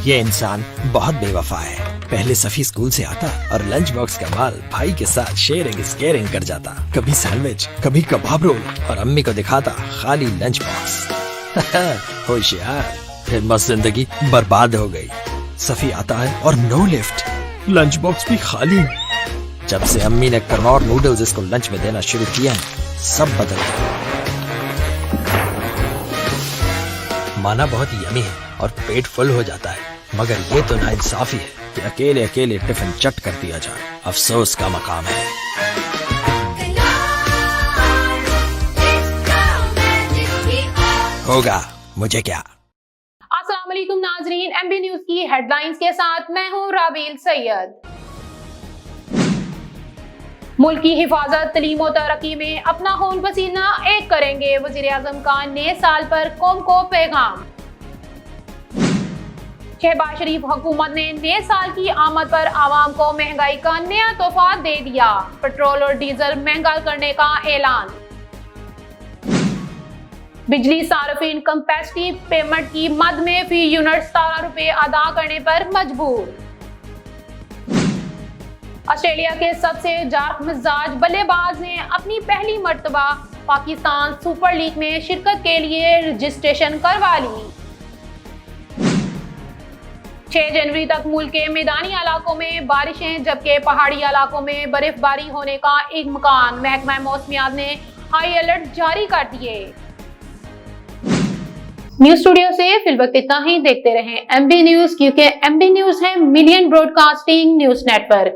ये इंसान बहुत बेवफा है। पहले सफी स्कूल से आता और लंच बॉक्स का माल भाई के साथ शेयरिंग इज केयरिंग कर जाता। कभी सैंडविच, कभी कबाब रोल, और अम्मी को दिखाता खाली लंच बॉक्स। होशियार। फिर मस्त जिंदगी बर्बाद हो गई। सफी आता है और नो लिफ्ट, लंच बॉक्स भी खाली। जब से अम्मी ने कनौर नूडल्स इसको लंच में देना शुरू किया, सब बदल गया। माना बहुत यमी है और पेट फुल हो जाता है, मगर ये तो नाइंसाफी है कि अकेले अकेले टिफिन चट कर दिया जाए। अफसोस का मकाम है। होगा मुझे क्या। अस्सलाम वालेकुम नाजरीन, एमबी न्यूज की हेडलाइंस के साथ मैं हूं राबील सैयद। मुल्क की हिफाजत, तलीम और तरक्की में अपना खून पसीना एक करेंगे, वजीर आजम का नए साल पर कौम को पैगाम। शहबाज शरीफ हुकूमत ने नए साल की आमद पर आवाम को महंगाई का नया तोहफा दे दिया, पेट्रोल और डीजल महंगा करने का ऐलान। बिजली सार्फिन कंपेसिटिव पेमेंट की मद में फी यूनिट 17 रुपए अदा करने पर मजबूर। ऑस्ट्रेलिया के सबसे जारख मिजाज बल्लेबाज ने अपनी पहली मर्तबा पाकिस्तान सुपर लीग में शिरकत के लिए रजिस्ट्रेशन करवा ली। 6 जनवरी तक मुल्क के मैदानी इलाकों में बारिशें, जबकि पहाड़ी इलाकों में बर्फबारी होने का इम्कान। महकमा मौसमियात ने हाई अलर्ट जारी कर दिए। न्यूज स्टूडियो से फिलवक्त इतना ही। देखते रहें एमबी न्यूज, क्योंकि एमबी न्यूज है मिलियन ब्रॉडकास्टिंग न्यूज नेटवर्क।